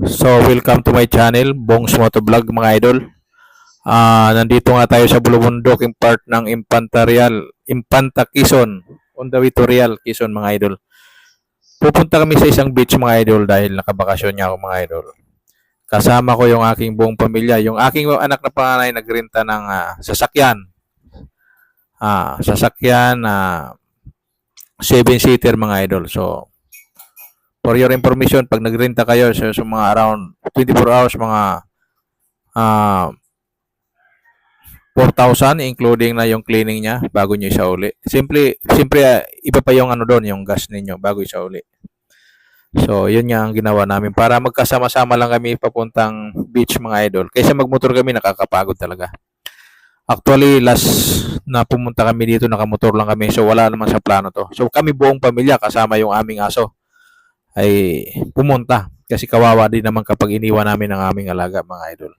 So, welcome to my channel, Bongs Motovlog mga idol. Nandito nga tayo sa Bulubundok, yung part ng Impanta Quezon, on the way to Real Quezon mga idol. Pupunta kami sa isang beach mga idol dahil nakabakasyon niya ako mga idol. Kasama ko yung aking buong pamilya, yung aking anak na panganay nagrenta ng sasakyan. Sasakyan 7-seater mga idol. So, for your information, pag nagrenta kayo sa mga around 24 hours, mga 4,000 including na yung cleaning niya bago niyo isauli. Siyempre iba pa yung ano doon, yung gas ninyo bago isauli. So, yun nga ang ginawa namin para magkasama-sama lang kami papuntang beach mga idol. Kaysa magmotor kami, nakakapagod talaga. Actually, last na pumunta kami dito, nakamotor lang kami. So, wala naman sa plano to. So, kami buong pamilya, kasama yung aming aso, ay pumunta. Kasi kawawa din naman kapag iniwan namin ang aming alaga mga idol.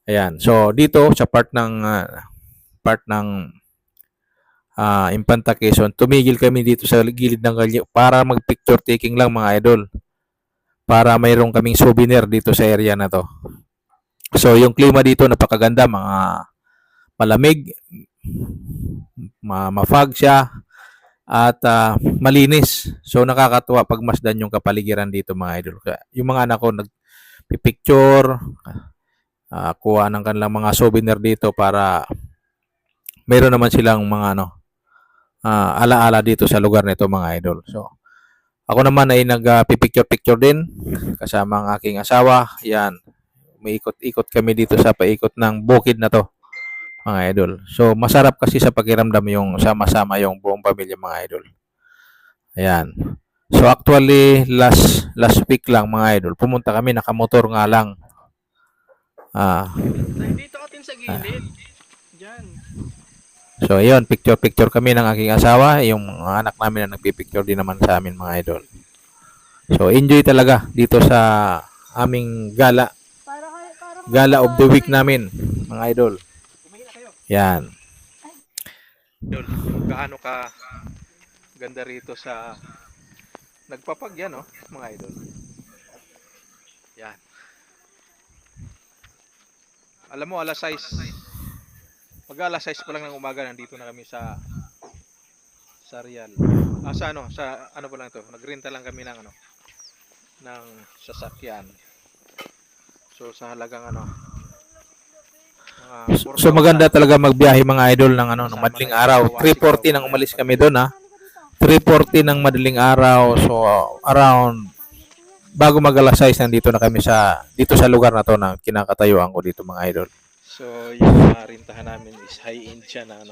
Ayan. So, dito sa part ng Impanta Quezon, tumigil kami dito sa gilid ng kalye para mag-picture taking lang mga idol. Para mayroong kaming souvenir dito sa area na to. So, yung klima dito napakaganda, mga malamig, mafag siya, at malinis. So, nakakatuwa pag masdan yung kapaligiran dito mga idol. Yung mga anak ko nagpipicture, kuha ng kanilang mga souvenir dito para mayroon naman silang mga alaala dito sa lugar nito mga idol. So, ako naman ay nagpipicture-picture din kasama ang aking asawa. Yan. May ikot-ikot kami dito sa paikot ng bukid na to mga idol. So, masarap kasi sa pakiramdam yung sama-sama yung buong pamilya mga idol. Ayan. So, actually, last week lang mga idol, pumunta kami, nakamotor nga lang. Dito atin sa gilid. Diyan. So, ayun, picture-picture kami ng aking asawa. Yung mga anak namin na nagpipicture din naman sa amin, mga idol. So, enjoy talaga dito sa aming gala. Gala of the week namin, mga idol. Yan. Idol, gaano ka ganda rito sa nagpapag yan, oh, mga idol. Yan. Alam mo, alas 6. Mag-alas 6 pa lang ng umaga, nandito na kami sa Real. Sa ano pa lang to, nagrenta lang kami ng ng sasakyan. So sa halagang So, maganda talaga magbiyahe mga idol ng ng madaling araw. 3:40 nang umalis kami doon 3:40 ng madaling araw. So, around bago mag-alas 6 nandito na kami dito sa lugar na to na kinakatayuan ko dito mga idol. So yung rintahan namin is high-end siya na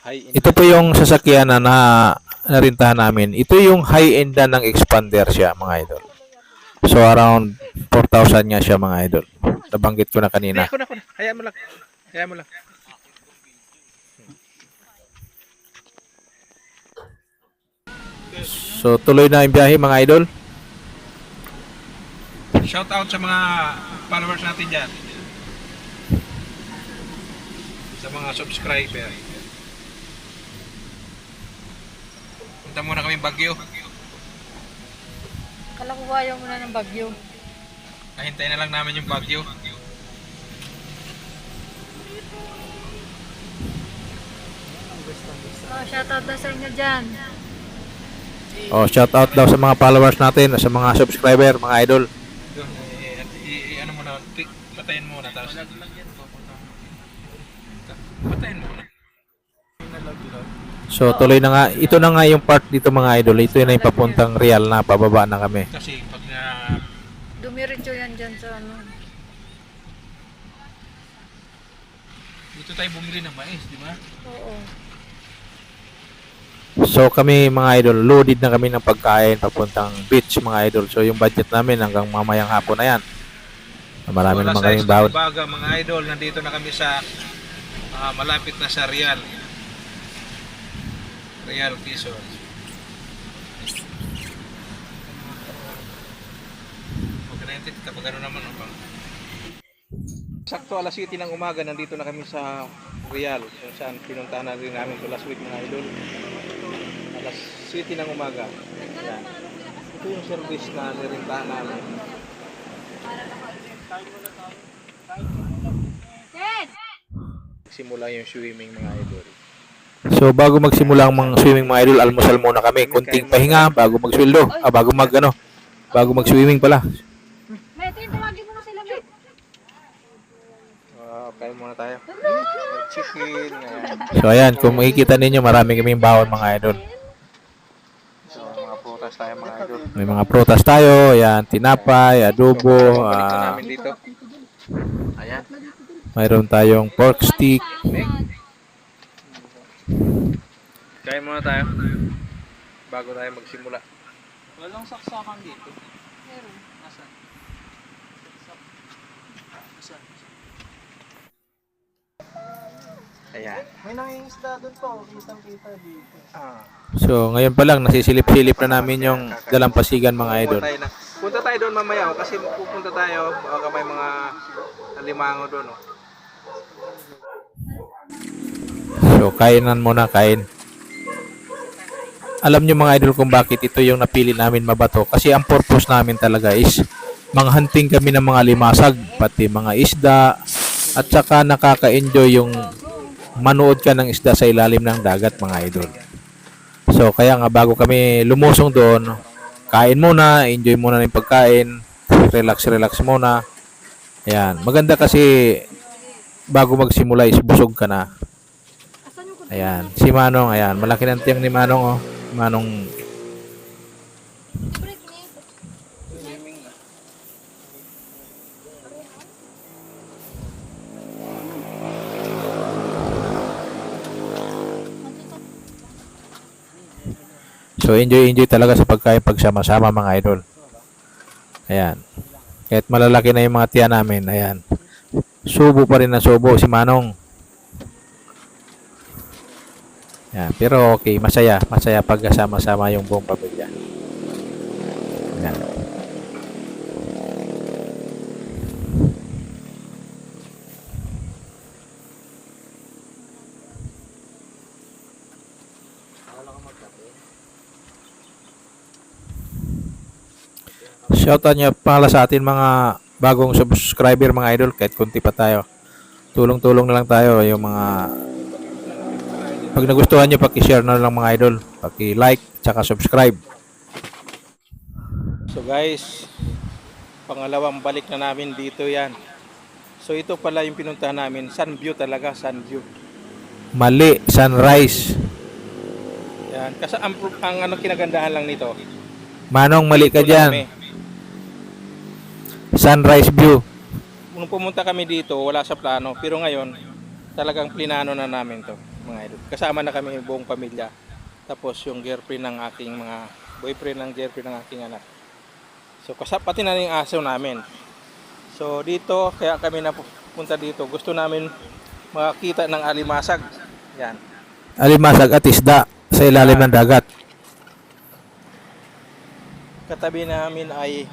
high-end. Ito po yung sasakyan na narintahan namin. Ito yung high-end na ng expander siya mga idol. So around 4,000 nga siya mga idol. Nabanggit ko na kanina. Ako na. Hayaan mo lang. Hayaan mo lang. So tuloy na yung biyahe mga idol. Shout out sa mga followers natin dyan. Sa mga subscriber. Punta muna kami Baguio. Kala ko ayaw mo na ng Bagyo. Kahintay na lang namin yung Baguio. Shoutout na sa inyo dyan. Oh, shout out daw sa mga followers natin, sa mga subscriber, mga idol. Ano mo na, patayin mo na tapos. Patayin mo na. So tuloy na nga. Ito na nga yung part dito mga idol. Ito na yung papuntang Real na, pababa na kami. Kasi pag Dumiretso yan dyan sa dito tayo bumili ng mais, di ba? Oo. So kami mga idol, loaded na kami ng pagkain papuntang beach mga idol. So yung budget namin hanggang mamayang hapon na yan. Marami naman kaming bawon. Baga mga idol, nandito na kami sa malapit na sa Real Quezon. Okay na yun, kapag ano naman sakto alas 7 ng umaga, nandito na kami sa Real, kung saan pinuntahan na rin namin ito last week mga idol. Alas 7 ng umaga. Yan. Ito yung service na nirintahan namin. Simula yung swimming mga idol. So bago magsimula ang mga swimming mga idol, almusal muna kami. Kunting pahinga bago magsweldo. Bago mag-swimming pala. Metin, tawagin mo na sila, Met. Kain muna tayo. Chicken. So ayan, kung makikita ninyo, marami kaming bawon mga idol. So, mga prutas tayo mga idol. May mga prutas tayo, ayan, tinapay, adobo, Balik na namin dito. Ayan. mayroon tayong pork stick. Kain muna tayo. Bago tayo magsimula. Walang saksakan dito. Nasaan? Nasaan? Ayan. May nangingisda doon po. Kitang-kita dito. So ngayon pa lang, nasisilip-silip na namin yung dalampasigan mga idol. Punta tayo doon mamaya kasi pupunta tayo. Baka may mga alimango doon. So kainan muna, kain. Alam nyo mga idol kung bakit ito yung napili namin mabato. Kasi ang purpose namin talaga is manghunting kami ng mga limasag, pati mga isda. At saka nakaka-enjoy yung manood ka ng isda sa ilalim ng dagat mga idol. So kaya nga bago kami lumusong doon, kain muna, enjoy muna ng pagkain, relax muna. Ayan, maganda kasi bago magsimula is busog ka na. Ayan, si Manong, ayan, malaki ng tiyang ni Manong, oh. Manong. So enjoy talaga sa pagkain pagsama-sama mga idol. Ayan. Kahit malalaki na yung mga tiyan namin, ayan. Subo pa rin na subo si Manong. Ayan. Pero okay, masaya pagkasama-sama yung buong pamilya. Ayan. Shoutout nyo pala sa atin mga bagong subscriber mga idol, kahit kunti pa tayo. Tulong-tulong na lang tayo yung mga pag nagustuhan nyo, paki-share na lang mga idol, paki-like, tsaka subscribe. So guys, pangalawang balik na namin dito yan. So ito pala yung pinuntahan namin, Sunview talaga, Sunview. Mali, sunrise. Yan, kasi ang ano kinagandahan lang nito. Manong, mali ka dito na dyan. kami. Sunrise view. Nung pumunta kami dito, wala sa plano. Pero ngayon, talagang plinano na namin to mga idol. Kasama na kami buong pamilya. Tapos yung girlfriend ng aking mga boyfriend ng girlfriend ng aking anak. So pati na yung aso namin. So dito, kaya kami napunta dito. Gusto namin makakita ng alimasag. Yan. Alimasag at isda sa ilalim ng dagat. Katabi namin ay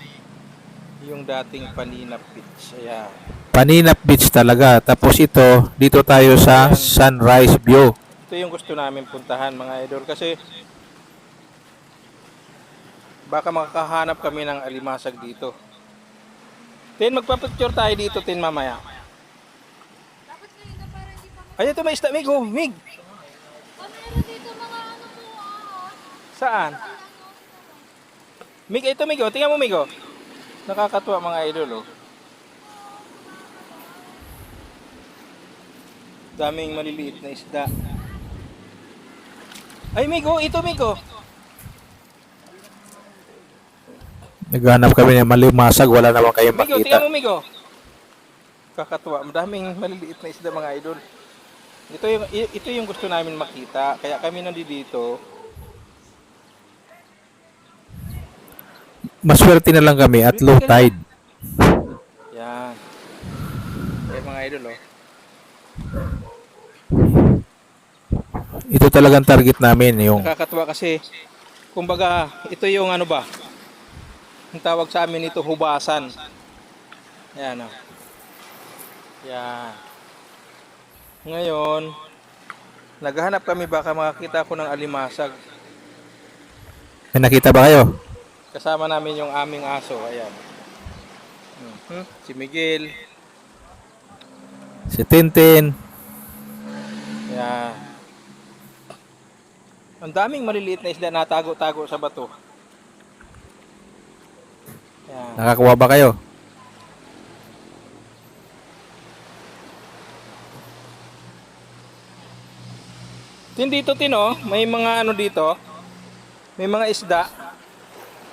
yung dating Panina Beach. Ayan. Paninap Beach talaga. Tapos ito, dito tayo sa sunrise view. Ito yung gusto namin puntahan mga idol kasi baka makakahanap kami ng alimasag dito. Tin, magpa-picture tayo dito, Tin, mamaya. Ay, ito may isda, Mig, oh, Mig. Saan? Mig, ito, Mig, oh. Tingnan mo, Mig, oh. Nakakatuwa mga idol, oh. Daming maliliit na isda. Ay, Mig, oh, ito, Mig, oh. Naghanap kami ng malimasag, wala naman kayong Migo, makita. tingnan mo, Migo. Kakatuwa, madaming maliliit na isda mga idol. Ito yung gusto namin makita, kaya kami nandito. Maswerte na lang kami at low tide. Yan. Yan mga idol, oh. Ito talagang target namin, yung Nakakatuwa kasi, kumbaga, ito yung ano ba, ang tawag sa amin ito, hubasan. Yan, oh. Yan. Ngayon, naghahanap kami baka makakita ko ng alimasag. may nakita ba kayo? Kasama namin yung aming aso. Ayan. Si Miguel. Si Tintin. Ayan. Ang daming maliliit na isda na tago-tago sa bato. Ayan. Nakakuha ba kayo? Dito Tino, may mga ano dito. May mga isda.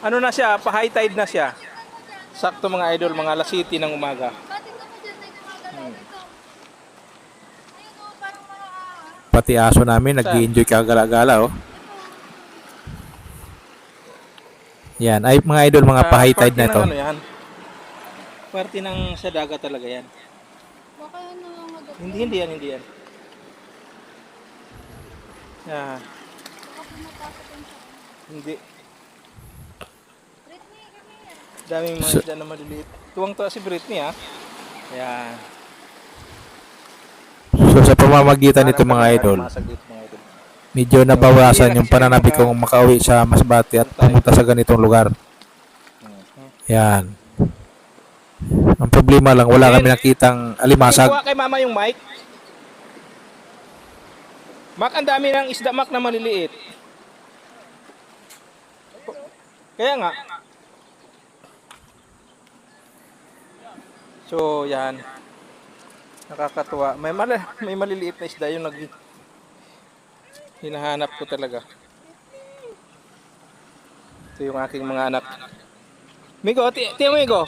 Ano na siya, pa-high tide na siya. Sakto mga idol, mga alas 7 ng umaga. Batin ka mo dyan, may gumagalaw dito. Ayun o, parang mga Pati aso namin, nag-i-enjoy kagala-gala, oh. Yan, ay mga idol, mga pa-high tide na ito. Ano yan? Parte ng sa dagat talaga yan. baka yun nangangagat. Hindi yan. Yan. Baka pumapasok yun sa Hindi. Britney, kami yan. Daming mga isda na maliliit. Tuwang-tuwa si Britney ha. Yan. So sa pamamagitan nito mga idol, Masag dito mga idol. medyo nabawasan yung pananabik kong makauwi sa Masbate at pumunta sa ganitong lugar. Yan. Ang problema lang, wala kami nakitang alimasag. Kuha kay mama yung mic. Mak, ang dami ng isda, Mak, na maliliit. Kaya nga. So, yan. Nakakatuwa. May maliliit na isda yung hinahanap ko talaga. Ito yung aking mga anak. Migo, tiyo Migo.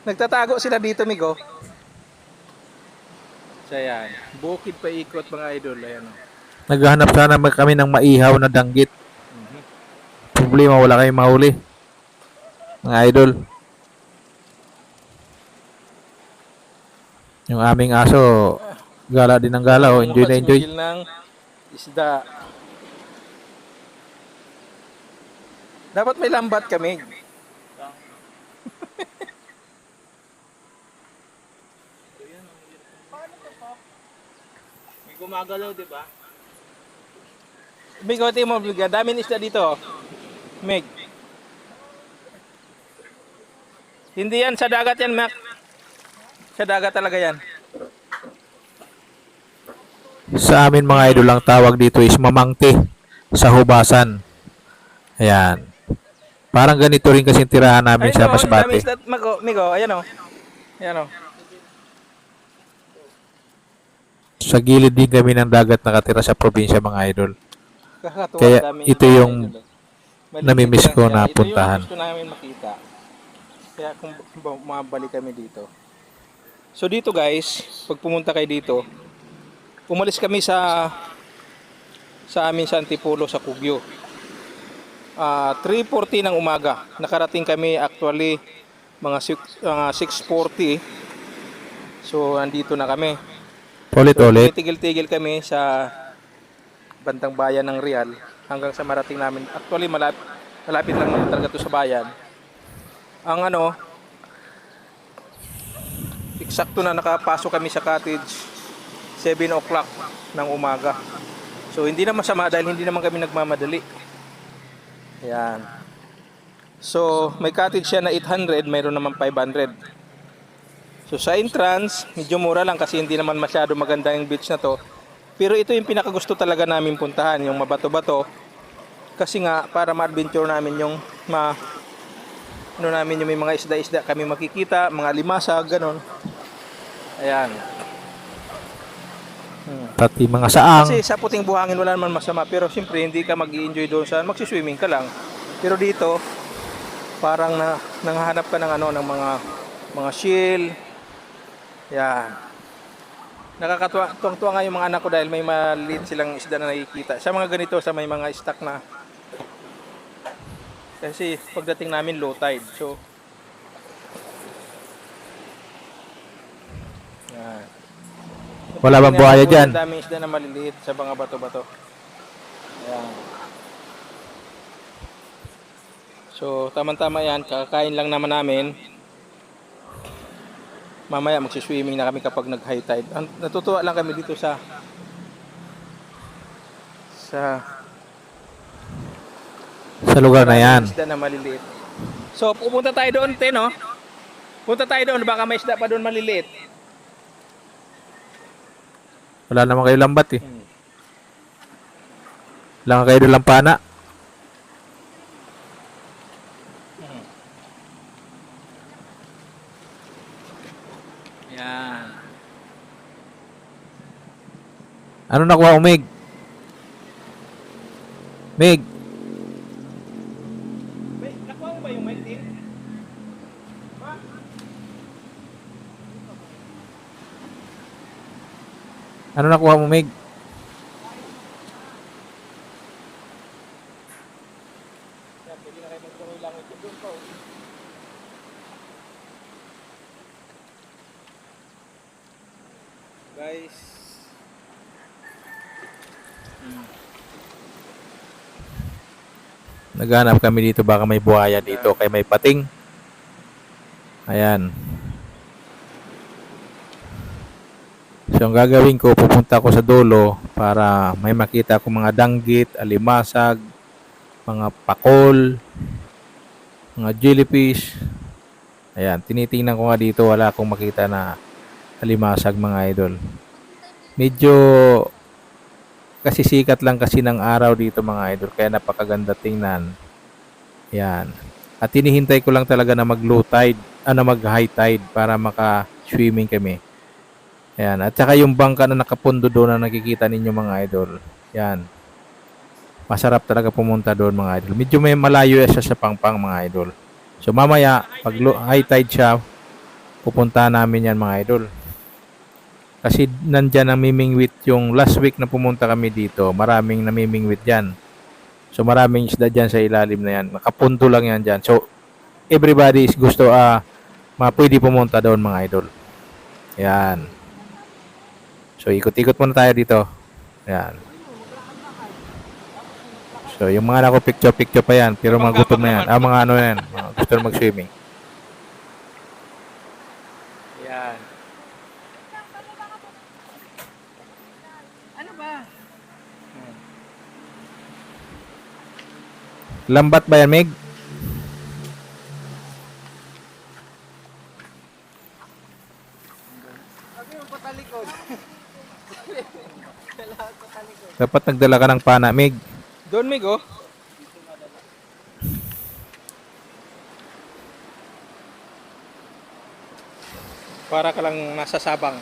Nagtatago sila dito, Migo. So, yan. Bukid pa ikot mga idol. Ayan, oh. Naghahanap sana kami ng maihaw na danggit. Problema, wala kayong mahuli. Mga idol. Yung aming aso, gala din ng gala. Oh. Enjoy na enjoy. Magsimigil ng isda. Dapat may lambat kami. May gumagalaw, di ba? Mig, tingnan mo, Mig. Daming isda dito. Mig. Hindi yan, sa dagat yan, Mac. Sa dagat talaga yan. Sa amin mga idol, ang tawag dito is mamangte sa hubasan. Ayan. Parang ganito rin kasi tirahan namin sa Ayun, oh, daming Masbate. isda, Migo. Ayan o. Ayan o. Sa gilid din kami ng dagat nakatira sa probinsya mga idol. Kakatuwa, Kaya daming ito isda, yung idol. Maliliit namimiss lang ko siya. na Ito puntahan. yung gusto namin makita. Kaya kung mabalik kami dito. So dito guys, pag pumunta kayo dito, umalis kami sa amin sa Antipolo sa Kugyo. 3:40 ng umaga. Nakarating kami actually mga 6:40. So andito na kami. Ulit-ulit. Tigil-tigil kami sa bandang bayan ng Real hanggang sa marating namin. Actually malapit lang naman talaga to sa bayan. Ang eksakto na nakapasok kami sa cottage 7 o'clock ng umaga. So hindi na masama dahil hindi naman kami nagmamadali. Ayan. So may cottage siya na 800, mayroon naman 500. So sa entrance, medyo mura lang kasi hindi naman masyado maganda yung beach na to. Pero ito yung pinakagusto talaga namin puntahan, yung mabato-bato. Kasi nga para ma-adventure namin yung namin yung may mga isda-isda kami makikita, mga limasag, ganon. Ayan. Pati mga saang. Kasi sa puting buhangin wala naman masama, pero siyempre hindi ka mag-i-enjoy doon sa magsiswimming ka lang. Pero dito parang nanghahanap ka ng ng mga shell. Yan. Nakakatuwa, tuwang-tuwa nga yung mga anak ko dahil may maliit silang isda na nakikita. Sa mga ganito, sa may mga stock na. Kasi pagdating namin low tide. So yan. Wala bang buhaya dyan? Ang daming isda na maliliit sa mga bato-bato. Ayan. So, tama-tama yan. Kakain lang naman namin. Mamaya magsiswimming na kami kapag nag-high tide. Natutuwa lang kami dito sa Sa lugar na yan. Isda na maliliit. So, pupunta tayo doon, te, no? Punta tayo doon, baka may isda pa doon maliliit. Wala naman kayo lambat eh. Wala nga kayo doon lampana. Yan. Ano nakuha mo, Mig? Mig, May, nakuha mo ba yung mic din? ano nakuha mo, Mig? Guys. Naghanap kami dito, baka may buhaya dito, kay may pating. Ayan. So, ang gagawin ko, pupunta ako sa dulo para may makita ko mga danggit, alimasag, mga pakol, mga jellyfish. Ayan, tinitingnan ko nga dito, wala akong makita na alimasag, mga idol. Medyo kasi sikat lang kasi ng araw dito, mga idol, kaya napakaganda tingnan. Ayan. At hinihintay ko lang talaga na mag-low tide, mag-high tide para maka-swimming kami. Ayan. At saka yung bangka na nakapundo doon na nakikita ninyo, mga idol. Ayan. Masarap talaga pumunta doon, mga idol. Medyo may malayo siya sa Pangpang, mga idol. So mamaya, pag high tide siya, pupunta namin yan, mga idol. Kasi nandyan ang mimingwit yung last week na pumunta kami dito. Maraming namimingwit dyan. So maraming isda dyan sa ilalim na yan. Nakapunto lang yan dyan. So everybody is gusto pwede pumunta doon, mga idol. Yan. So ikot-ikot muna tayo dito. Yan. So yung mga nako picture pa yan. Pero mga gutom na yan. Mga ano yan. Mga gusto na mag-swimming. Yan. Ano ba? Lambat ba yan, Meg? Dapat nagdala ka ng pana, Meg. Doon, Mig, oh. Para ka lang nasa Sabang.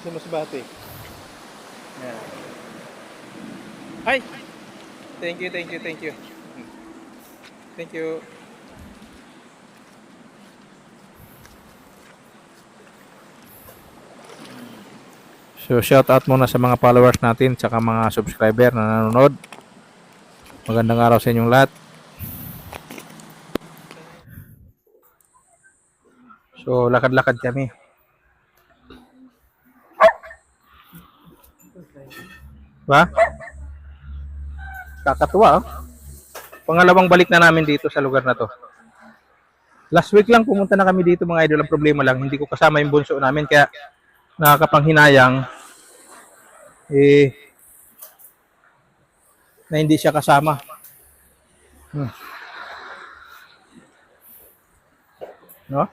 Sa Masbate. Yan. Ay! Thank you. Thank you. So shout out muna sa mga followers natin tsaka mga subscriber na nanonood. Magandang araw sa inyong lahat. So lakad-lakad kami. Ba? Kakatuwa, oh. Pangalawang balik na namin dito sa lugar na to. Last week lang pumunta na kami dito, mga idol. Ang problema lang, hindi ko kasama yung bunso namin, kaya nakakapanghinayang na hindi siya kasama. No?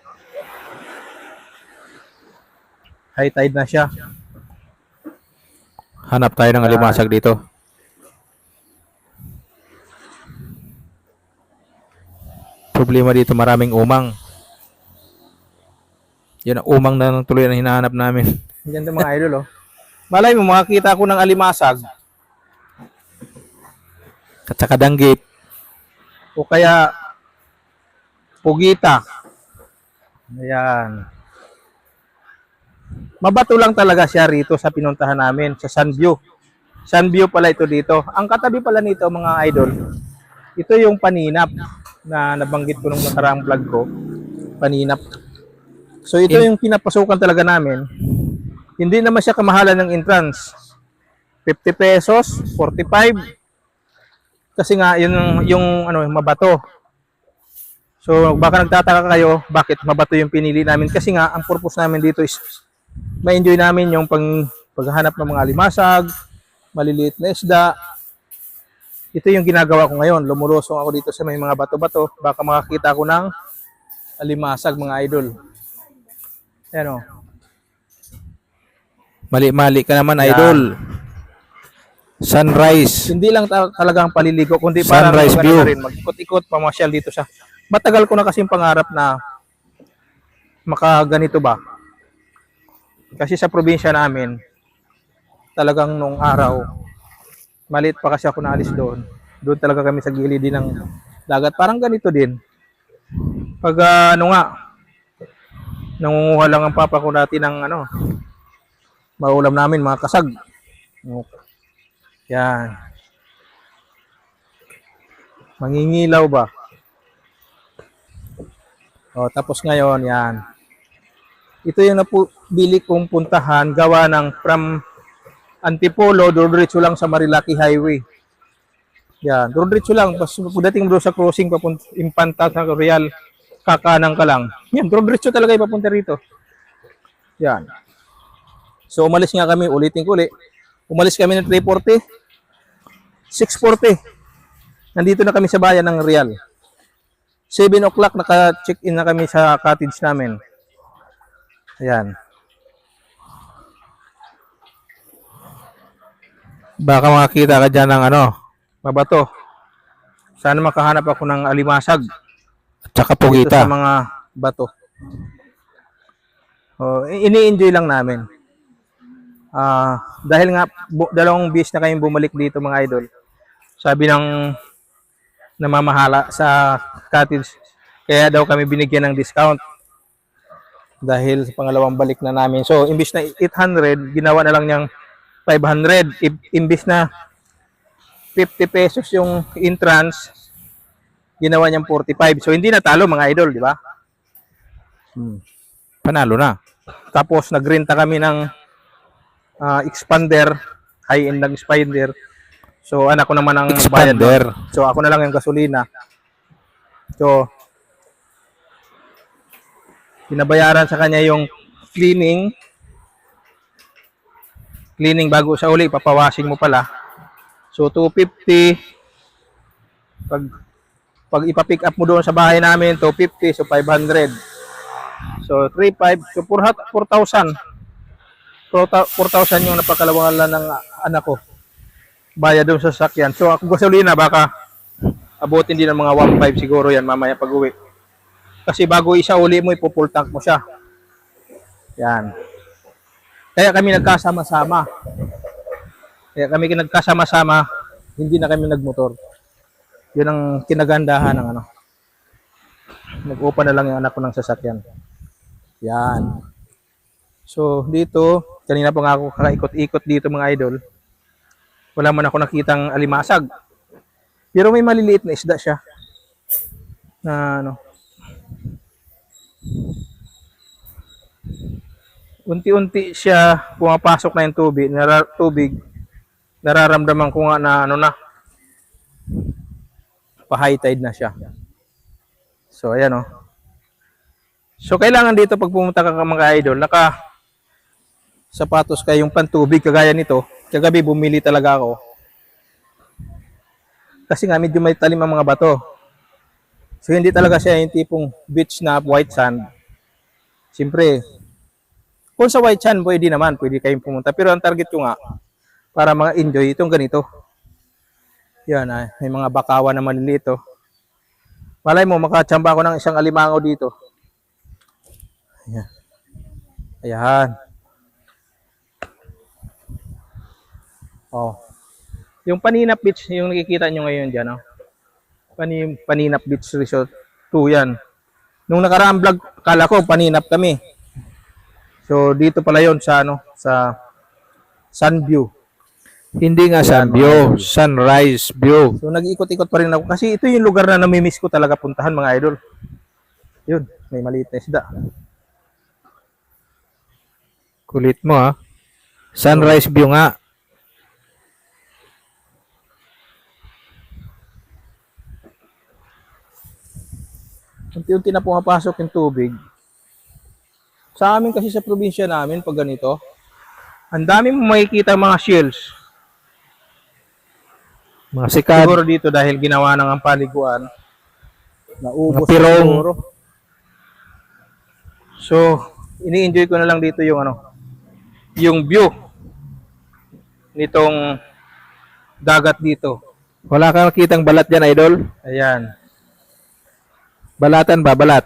High tide na siya. Hanap tayo ng alimasag dito. Problema dito, maraming umang. Yan ang umang na tuloy na hinahanap namin. Yan yung mga idol, oh. Malay mo, makakita ko ng alimasag. At saka danggit. O kaya pugita. Ayan. Mabato lang talaga siya rito sa pinuntahan namin, sa Sunview. Sunview pala ito dito. Ang katabi pala nito, mga idol, ito yung Paninap na nabanggit ko nung nakaraang vlog ko. Paninap. So ito yung pinapasukan talaga namin. Hindi naman siya kamahalan ng entrance. 50 pesos, 45. Kasi nga yung mabato. So baka nagtataka kayo bakit mabato yung pinili namin, kasi nga ang purpose namin dito is ma-enjoy namin yung paghahanap ng mga limasag, maliliit na isda. ito yung ginagawa ko ngayon. Lumulusong ako dito sa may mga bato-bato. Baka makakita ko ng alimasag, mga idol. Ayan o. Mali-mali ka naman, Yan. idol. Sunrise. Hindi lang talagang paliligo, kundi parang Sunrise view. rin, mag-ikot-ikot, pamasyal dito sa. Matagal ko na kasing pangarap na makaganito ba. Kasi sa probinsya namin, talagang nung araw, maliit pa kasi ako naalis doon. Doon talaga kami sa gilid din ng dagat. Parang ganito din. Pag nangunguha lang ang papa ko dati ng maulam namin, mga kasag. Yan. Mangingilaw ba? O, tapos ngayon, yan. Ito yung napili kong puntahan, gawa ng from Antipolo, diretso lang sa Marilaki Highway. Yan, diretso lang. Pagdating mo sa crossing, Impanta sa Real, kakanang ka lang. Yan, diretso talaga ipapunta rito. Yan. So, umalis nga kami, ulitin ko ulit. Umalis kami ng 3:40, 6:40. Nandito na kami sa bayan ng Real. 7 o'clock, naka-check-in na kami sa cottage namin. Ayan. Baka makakita ka dyan ng mabato. Sana makahanap ako ng alimasag. At saka pugita. Sa mga bato. Ini-enjoy lang namin. Dahil nga, dalawang bis na kayong bumalik dito, mga idol. Sabi ng namamahala sa cottage, kaya daw kami binigyan ng discount. Dahil sa pangalawang balik na namin. So, imbis na 800, ginawa na lang niyang 500. Imbis na 50 pesos yung entrance, ginawa niyang 45. So, hindi natalo, mga idol, di ba? Panalo na. Tapos, nagrenta kami ng expander, high-end ng expander. So, anak ko naman ang expander. So, ako na lang yung gasolina. So, binabayaran sa kanya yung cleaning bago sa uli, papawashing mo pala. So, 250. Pag ipa-pick up mo doon sa bahay namin, 250. So, 500. So, 3,500. So, 4,000. 4,000 yung napakalawangan ng anak ko. Bayad doon sa sasakyan. So, ako gasolina, baka abutin din ng mga 1,500 siguro yan mamaya pag uwi. Kasi bago isa uli mo, ipo-full tank mo siya. Yan. Kaya kami nagkasama-sama. Hindi na kami nagmotor. Yun ang kinagandahan ng Nag-upa na lang yung anak ko ng sasakyan. Yan. So, dito, kanina pa nga ako kakaikot-ikot dito, mga idol. Wala man ako nakitang alimasag. Pero may maliliit na isda siya. Na unti-unti siya pumapasok na yung tubig. Nararamdaman ko nga na pa-high tide na siya. So, ayan o. So, kailangan dito pag pumunta ka mga idol, sapatos kayong pantubig kagaya nito. Kagabi bumili talaga ako. Kasi nga medyo may talim ang mga bato. So, hindi talaga siya yung tipong beach na white sand. Siyempre, kung sa white sand, pwede kayong pumunta. Pero ang target ko nga, para mga enjoy, itong ganito. Yan, may mga bakawan na maliliit. Malay mo, makachamba ako ng isang alimango dito. Ayan. Ayan. Oh. Yung Paninap Beach, yung nakikita nyo ngayon dyan, Paninap Beach Resort 2 yan. Nung nakaraang vlog, kala ko Paninap kami. So dito pala yon sa sa Sunview. Hindi nga Sunview, Sunrise View. So nag-iikot-ikot pa rin ako kasi ito yung lugar na nami-miss ko talaga puntahan, mga idol. Yun, may maliit na isda. Kulit mo Sunrise View nga. Unti-unti na pumapasok yung tubig. Sa amin kasi sa probinsya namin, pag ganito, ang dami mo makikita mga shells. Mga sikat. Siguro dito dahil ginawa ng ang paliguan, naubos Mga pirong. na siguro. So, ini-enjoy ko na lang dito yung yung view nitong dagat dito. Wala kang nakitang balat dyan, idol? Ayan. Balatan ba? Balat?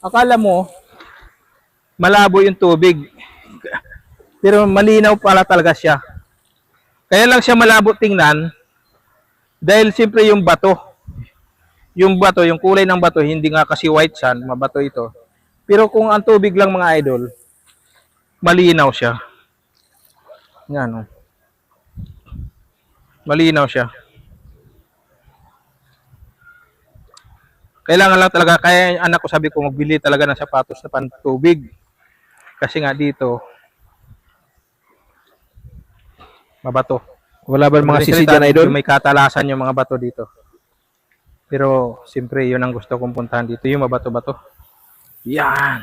Akala mo, malabo yung tubig. Pero malinaw pala talaga siya. Kaya lang siya malabo tingnan dahil siyempre yung bato. Yung bato, yung kulay ng bato, hindi nga kasi white sand, mabato ito. Pero kung ang tubig lang mga idol, malinaw siya. Yan, oh. Malinaw siya. Kailangan lang talaga, kaya yung anak ko sabi ko, magbili talaga ng sapatos na pantubig. Kasi nga dito, mabato. Wala ba mga sisi Salita, dyan, idol? May katalasan yung mga bato dito. Pero, siyempre, yun ang gusto kong puntahan dito, yung mabato-bato. Yan.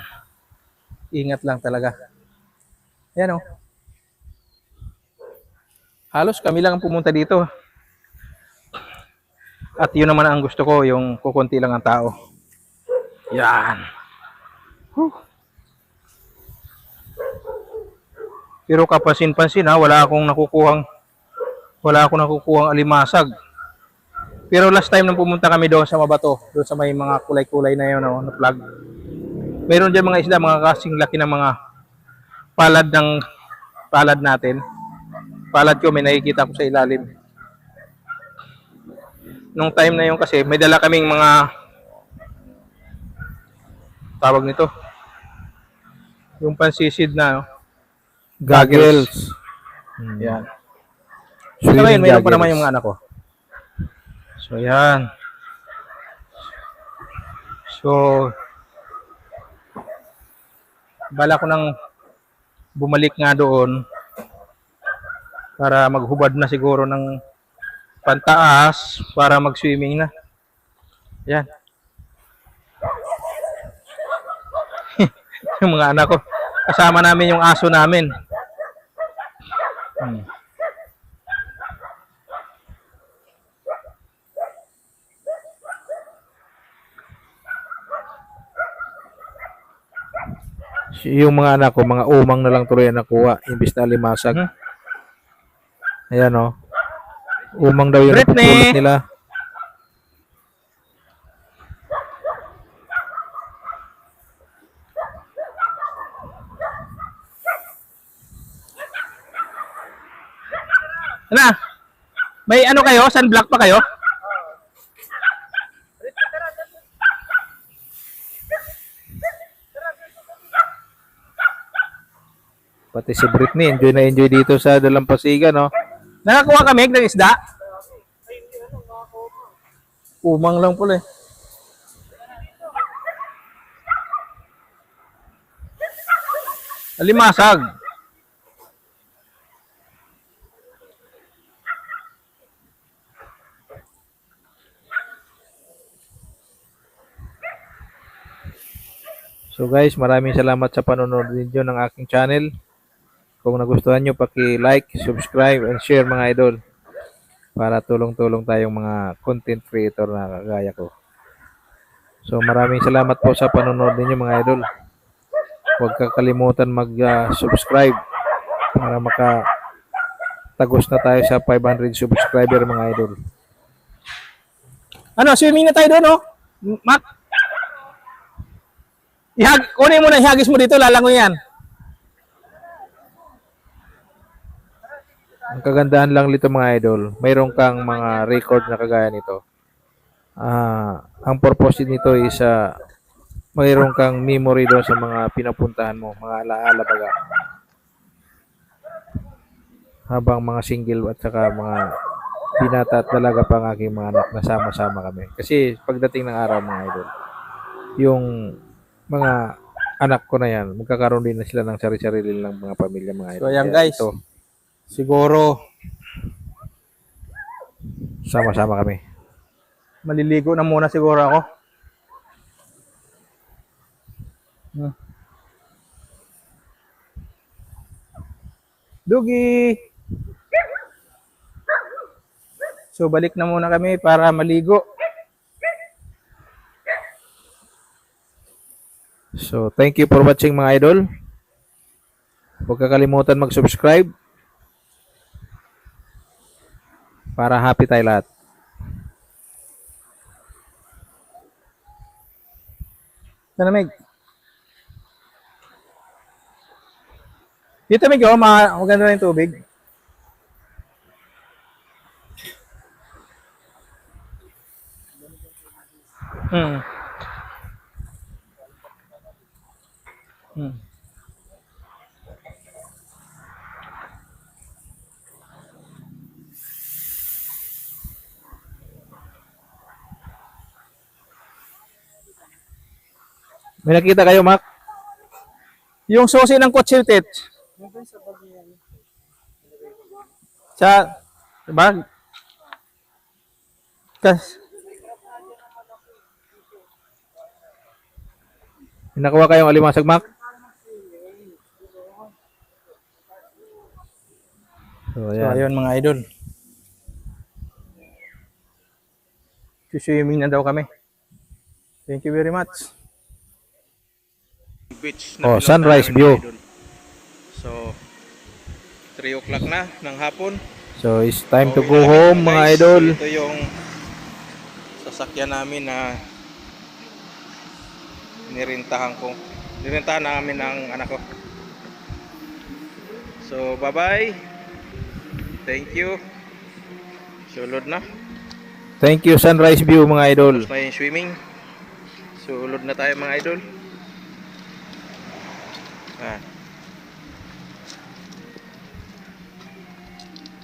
Ingat lang talaga. Yan, oh. Halos kami lang ang pumunta dito. At yun naman ang gusto ko, yung kukunti lang ang tao. Yan. Whew. Pero kapansin-pansin wala akong nakukuhang alimasag. Pero last time nang pumunta kami doon sa Mabato, doon sa may mga kulay-kulay na yun, na plug. Meron diyan mga isda, mga kasing laki ng mga palad natin. Palad ko, may nakikita ko sa ilalim. Nung time na yun kasi, may dala kaming mga tawag nito. Yung pansisid na Goggles. Yan. Swimming So ngayon, mayroon pa goggles. naman yung mga anak ko. So yan. So, bala ko nang bumalik nga doon para maghubad na siguro ng pantaas para mag-swimming na. Yan. Yung mga anak ko. Kasama namin yung aso namin. Yung mga anak ko, mga umang na lang tuloy ang nakuha, imbis na limasag. Ayan, oh. Umang daw yung Britney! napupulot nila. Ano? May ano kayo? Sunblock pa kayo? Pati si Britney, enjoy na enjoy dito sa Dalampasigan, no? Nakakuha kami ng isda? Umang lang pala eh. Alimasag. So guys, maraming salamat sa panonood ninyo ng aking channel. Kung nagustuhan nyo, paki-like, subscribe, and share mga idol. Para tulong-tulong tayong mga content creator na kagaya ko. So maraming salamat po sa panonood ninyo mga idol. Huwag kakalimutan mag-subscribe para makatagos na tayo sa 500 subscriber mga idol. Ano, swimming na tayo doon, no? Mac? Kunin mo na, ihagis mo dito, lalangoy yan. Ang kagandahan lang nito mga idol, mayroon kang mga record na kagaya nito. Ang purpose nito is mayroon kang memory doon sa mga pinapuntahan mo, mga alaala baga. Habang mga single at saka mga binata at dalaga pa ang aking mga anak, nasama-sama kami. Kasi pagdating ng araw mga idol, yung mga anak ko na yan, magkakaroon din na sila ng sarili-sarili ng mga pamilya mga idol. So, ayan Kaya guys. ito, Siguro, sama-sama kami. maliligo na muna siguro ako. Dugi! So balik na muna kami para maligo. So, thank you for watching mga idol. Huwag kakalimutan mag-subscribe para happy tayo lahat. Sana Meg. Dito Meg, oh, maganda na yung tubig. Hmm. Hmm. May nakita kayo, Mac? Yung susi ng kotse, Tet. Sa bag. Kas. May nakuha kayong alimasag, Mac? So, So, ayan. ayun mga idol. Swimming na daw kami. Thank you very much. Beach Oh, pinuntahan sunrise namin, view. mga idol. So, 3 o'clock na ng hapon. So, it's time to Pauwi go na kami, home, mga guys. idol. So, ito yung sasakyan namin na nirintahan namin ng anak ko. So, bye-bye. Thank you. Sulod na. Thank you, sunrise view, mga idol. May swimming. Sulod na tayo, mga idol. Ah.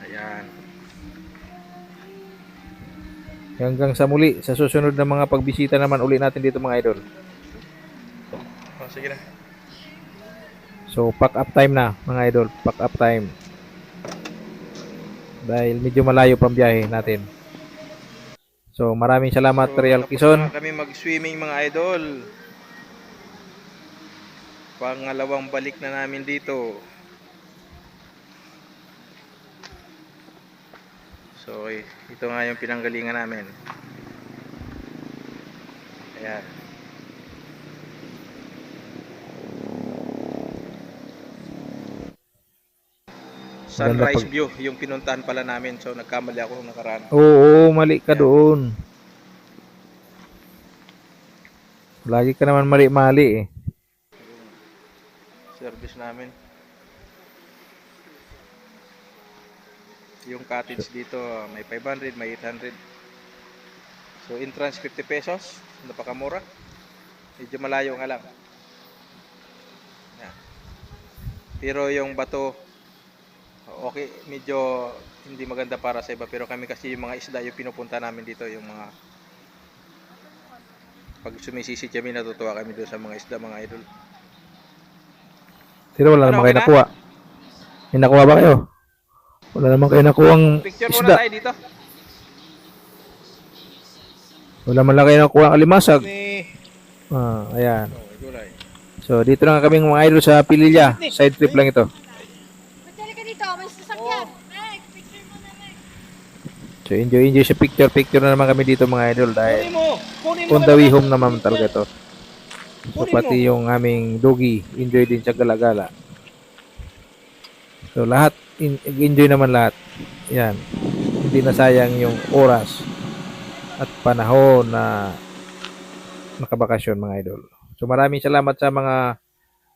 Ayan. Hanggang sa muli, sa susunod na mga pagbisita naman uli natin dito, mga idol. Oh, sige na. So, pack up time na, mga idol. Pack up time. Dahil medyo malayo pang biyahe natin. So, maraming salamat, Real tapos Quezon. na kami mag-swimming, mga idol. Pangalawang balik na namin dito. So, ito nga yung pinanggalingan namin. Ayan. Sunrise pag- view, yung pinuntahan pala namin. So, nagkamali ako nung nakaraan. Oo, mali ka doon. Lagi ka naman mali-mali eh. Service namin. Yung cottage dito, may 500, may 800. So, entrance 50 pesos. Napakamura. Medyo malayo nga lang. Yan. Pero yung bato, okay, medyo hindi maganda para sa iba. Pero kami kasi yung mga isda yung pinupunta namin dito. Yung mga pag sumisisi kami, natutuwa kami doon sa mga isda, mga idol. Pero wala Ano, naman kayo okay na? nakuha. May nakuha ba kayo? Wala naman kayo nakuhang Picture muna isda. tayo dito. Wala man lang kayo nakuha ang alimasag. Ni... Ayan. Oh, gulay. So, dito na kaming mga idol sa Pililla. Side trip lang ito. Matali ka dito, may sasakyan. Meg, picture mo na, Meg. So, enjoy sa picture na naman kami dito mga idol dahil Kunin on the way home naman talaga to. So, pati yung aming doggy, enjoy din sa gala-gala. So, lahat, enjoy naman lahat. Yan. Hindi na sayang yung oras at panahon na makabakasyon mga idol. So, maraming salamat sa mga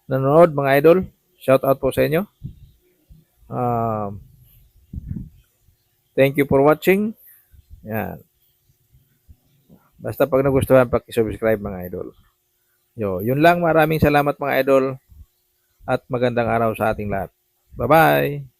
nanonood mga idol. Shout out po sa inyo. Thank you for watching. Yan. Basta pag nagustuhan, paki-subscribe mga idol. Yun lang. Maraming salamat mga idol at magandang araw sa ating lahat. Bye-bye!